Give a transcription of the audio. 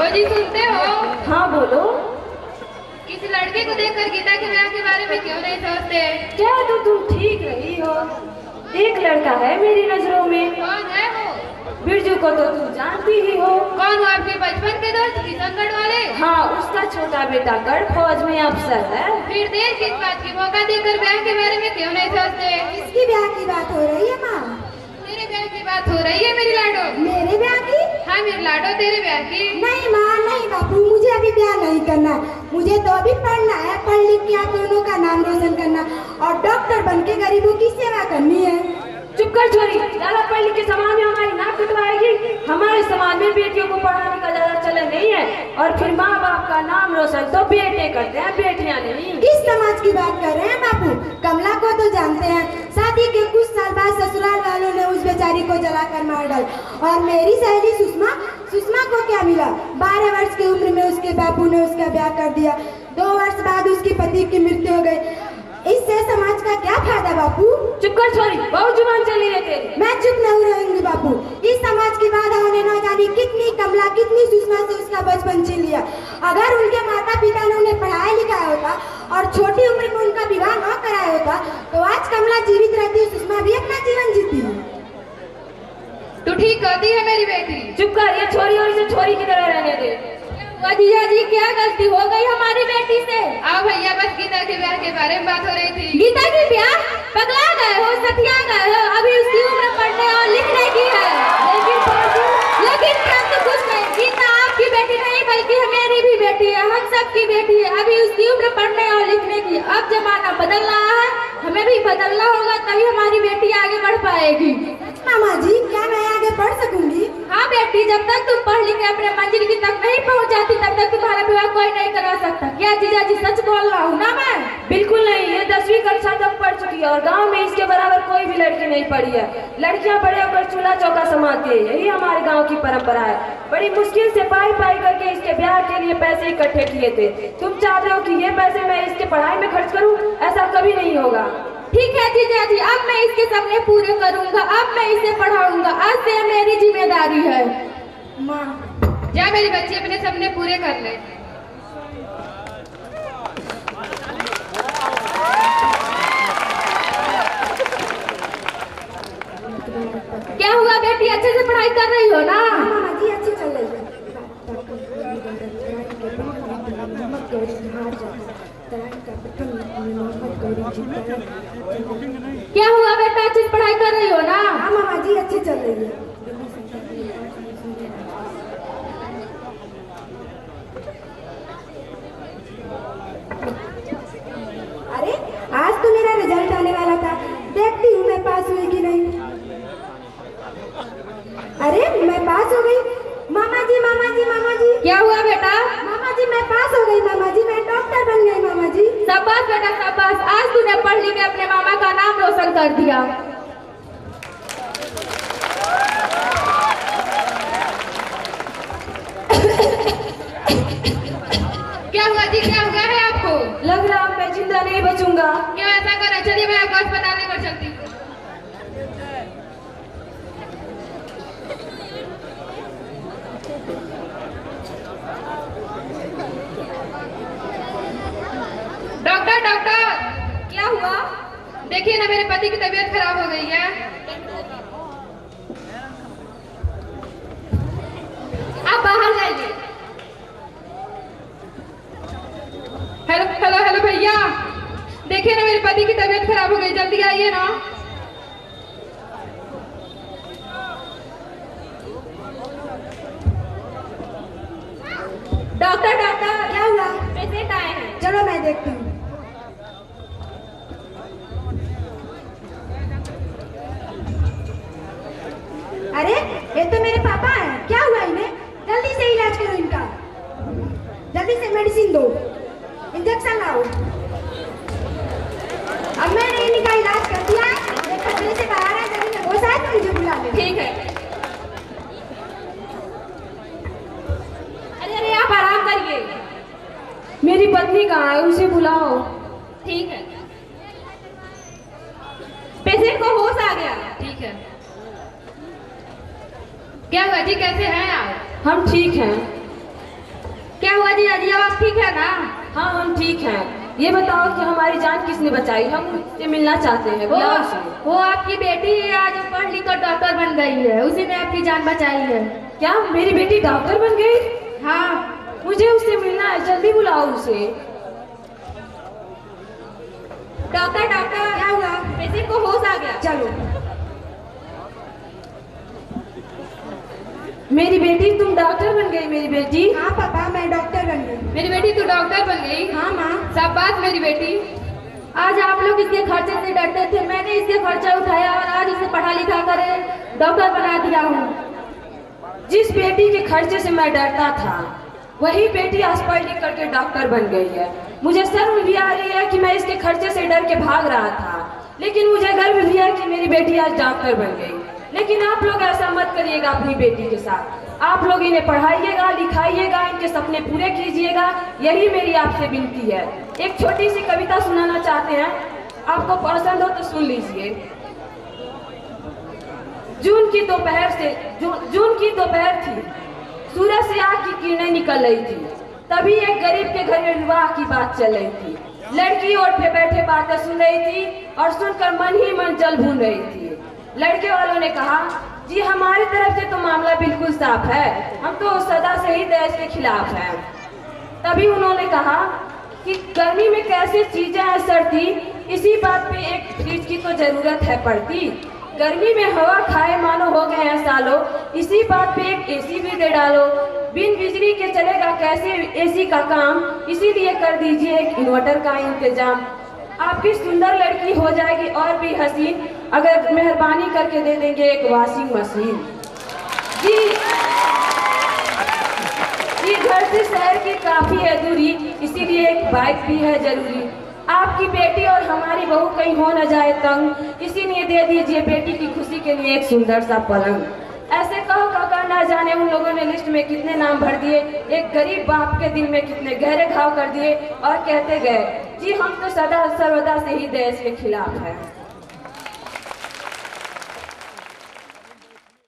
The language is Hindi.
जी सुनते हो? हाँ बोलो। किसी लड़के को देखकर गीता के ब्याह के बारे में क्यों नहीं सोचते? क्या तो तुम ठीक रही हो। एक लड़का है मेरी नजरों में। कौन है वो? बिरजू को तो तुम जानती ही हो। कौन वो, आपके बचपन के दोस्त किशनगढ़ वाले? हाँ, उसका छोटा बेटा गढ़ फौज में अफसर है। फिर देर किस बात की, मौका देकर ब्याह के बारे में क्यों नहीं सोचते? किसकी ब्याह की बात हो रही है माँ? तेरे ब्याह की बात हो रही है मेरी लाडो। मेरे ब्याह की? हाँ मेरी लाडो, तेरे ब्याह की। नहीं माँ नहीं बापू, मुझे अभी ब्याह नहीं करना। मुझे तो अभी पढ़ना है, पढ़ लिख के आप दोनों का नाम रोशन करना और डॉक्टर बन के गरीबों की सेवा करनी है। चुप कर छोरी, ज्यादा पढ़ लिख के समाज में हमारी नाक कटवाएगी। हमारे समाज में बेटियों को पढ़ाने का ज्यादा चलन नहीं है और फिर माँ बाप का नाम रोशन तो बेटे करते हैं, बेटियां नहीं। किस समाज की बात कर रहे हैं बापू? कमला को तो जानते हैं, शादी के कुछ साल बाद ससुराल वालों ने उस बेचारी को जलाकर मार डाला। और मेरी सहेली सुषमा को क्या मिला? 12 वर्ष की उम्र में उसके बापू ने उसका ब्याह कर दिया। 2 वर्ष बाद उसके पति की मृत्यु हो गई। इससे समाज का क्या फायदा बापू? चुप कर छोरी, बहुत जुबान चली है तेरी। मैं चुप नहीं रहूंगी बापू। इस समाज की बाधाओं ने न जानी कितनी कमला कितनी सुषमा से उसका बचपन छीन लिया। अगर उनके माता पिता ने उन्हें पढ़ाया लिखाया होता और छोटी उम्र में उनका विवाह न कराया होता तो आज कमला जीवित रहती, सुषमा भी अपना जीवन जीती। तू ठीक कहती है मेरी बेटी। चुप कर, ये छोरी और इसे छोरी की तरह रहने दे। जीजा जी क्या गलती हो गई हमारी बेटी से? आओ भैया, बस गीता के ब्याह के बारे में बात हो रही थी। गीता की ब्याह? पगला गए हो, सतिया गए हो। अभी उसकी उम्र पढ़ने और लिखने की है। लेकिन तो कुछ नहीं, गीता आपकी बेटी नहीं बल्कि मेरी भी बेटी है, हम सबकी बेटी है। अभी उसकी उम्र पढ़ने और लिखने की। अब जमाना बदल रहा है, हमें भी बदलना होगा, तभी हमारी बेटी आगे बढ़ पाएगी। मामा जी, क्या मैं आगे बढ़ सकूंगी? हाँ बेटी, जब तक तुम पढ़ लिख के अपने मंजिल की तक नहीं पहुंच जाती तब तक तुम्हारा विवाह कोई नहीं करा सकता। क्या जीजा जी सच बोल रहा हूँ ना मैं? बिल्कुल नहीं, ये 10वीं कक्षा तक पढ़ चुकी है और गांव में इसके बराबर कोई भी लड़की नहीं पढ़ी है। लड़कियां बड़े होकर चूल्हा चौका संभालती है, यही हमारे गांव की परंपरा है। बड़ी मुश्किल से पाई करके इसके ब्याह के लिए पैसे इकट्ठे किए थे। तुम चाहते हो कि ये पैसे मैं इसके पढ़ाई में खर्च करूँ? ऐसा कभी नहीं होगा। ठीक है जीजा जी, अब मैं इसके सपने पूरे करूंगा। अब मैं इसे पढ़ाऊंगा, आज से मेरी जिम्मेदारी है। माँ जा मेरी बच्ची, अपने सपने पूरे कर ले। क्या हुआ बेटी, अच्छे से पढ़ाई कर रही हो ना? मामा जी अच्छी चल रही है। क्या हुआ बेटा, अच्छी से पढ़ाई कर रही हो ना? हाँ मामा जी अच्छी चल रही है। अरे आज तो मेरा रिजल्ट आने वाला था, देखती हूँ मैं पास हुई कि नहीं। अरे मैं पास हो गई। मामा जी मामा जी मामा जी। क्या हुआ बेटा? मामा जी मैं पास हो गई। मामा जी मैं डॉक्टर बन गई। मामा जी शाबाश बेटा शाबाश, आज तूने पढ़ लिख के अपने मामा का नाम रोशन कर दिया। क्या हुआ जी, क्या हुआ है आपको? लग रहा है मैं जिंदा नहीं बचूंगा। क्यों ऐसा कर रहे? चलिए मैं आपको अस्पताल लेकर चलती हूँ। Doctor doctor. क्या हुआ? देखिए ना, मेरे पति की तबीयत खराब हो गई है। आप बाहर जाइए। हेलो हेलो हेलो भैया, देखिए ना मेरे पति की तबीयत खराब हो गई, जल्दी आइए ना। डॉक्टर डॉक्टर, क्या हुआ? पेशेंट आए हैं। चलो मैं देखती हूँ। अरे ये तो मेरे पापा हैं। क्या हुआ इन्हें? जल्दी से इलाज करो इनका, जल्दी से मेडिसिन दो, इंजेक्शन लाओ। अब मैंने इनका इलाज कर दिया है, ये खतरे से बाहर है। जल्दी में वो शायद मुझे बुला ले। ठीक है। अरे अरे आप आराम करिए। मेरी पत्नी कहाँ है? उसे बुलाओ। ठीक है। पेशेंट को होश आ गया। ठीक है। क्या हुआ जी, कैसे हैं आप? हम ठीक हैं। क्या हुआ जीजा जी, अब आप ठीक है ना? हाँ हम ठीक हैं। ये बताओ कि हमारी जान किसने बचाई? हम उससे मिलना चाहते हैं। बुलाओ उसे। वो आपकी बेटी आज पढ़ लिख कर डॉक्टर बन गई है, उसी ने आपकी जान बचाई है। क्या मेरी बेटी डॉक्टर बन गई? हाँ। मुझे उससे मिलना है, जल्दी बुलाओ उसे। डॉक्टर डॉक्टर, क्या हुआ? पेशेंट को होश आ गया। चलो। मेरी बेटी तुम डॉक्टर बन गई? मेरी बेटी? हाँ पापा, मैं डॉक्टर बन गई। मेरी बेटी तू डॉक्टर बन गई? हाँ माँ। शाबाश मेरी बेटी। आज आप लोग इसके खर्चे से डरते थे, मैंने इसके खर्चा उठाया और आज इसे पढ़ा लिखा कर डॉक्टर बना दिया हूँ। जिस बेटी के खर्चे से मैं डरता था, वही बेटी आज पढ़ लिख करके डॉक्टर बन गई है। मुझे शर्म भी आ रही है कि मैं इसके खर्चे से डर के भाग रहा था, लेकिन मुझे गर्व भी है कि मेरी बेटी आज डॉक्टर बन गई। लेकिन आप लोग ऐसा मत करिएगा अपनी बेटी के साथ। आप लोग इन्हें पढ़ाइएगा, लिखाइएगा, इनके सपने पूरे कीजिएगा, यही मेरी आपसे विनती है। एक छोटी सी कविता सुनाना चाहते हैं, आपको पसंद हो तो सुन लीजिए। जून की दोपहर थी, सूरज से आग की किरणें निकल रही थी। तभी एक गरीब के घर में विवाह की बात चल रही थी। लड़की ओट पे बैठे बातें सुन रही थी और सुनकर मन ही मन जल भून रही थी। लड़के वालों ने कहा, जी हमारी तरफ से तो मामला बिल्कुल साफ है, हम तो सदा से ही दहेज के खिलाफ हैं। तभी उन्होंने कहा कि गर्मी में कैसे चीजें असर थी, इसी बात पे एक फ्रिज की तो जरूरत है पड़ती। गर्मी में हवा खाए मानो हो गए हैं सालों, इसी बात पे एक एसी भी दे डालो। बिन बिजली के चलेगा कैसे एसी का काम, इसीलिए कर दीजिए एक इन्वर्टर का इंतजाम। आपकी सुंदर लड़की हो जाएगी और भी हसीन, अगर मेहरबानी करके दे देंगे एक वॉशिंग मशीन। जी घर से शहर की काफी है दूरी, इसीलिए एक बाइक भी है जरूरी। आपकी बेटी और हमारी बहू कहीं हो न जाए तंग, इसीलिए दे दीजिए बेटी की खुशी के लिए एक सुंदर सा पलंग। ऐसे कहो काका ना जाने उन लोगों ने लिस्ट में कितने नाम भर दिए, एक गरीब बाप के दिल में कितने गहरे घाव कर दिए और कहते गए, जी हम तो सदा सर्वदा से ही दहेज के खिलाफ हैं।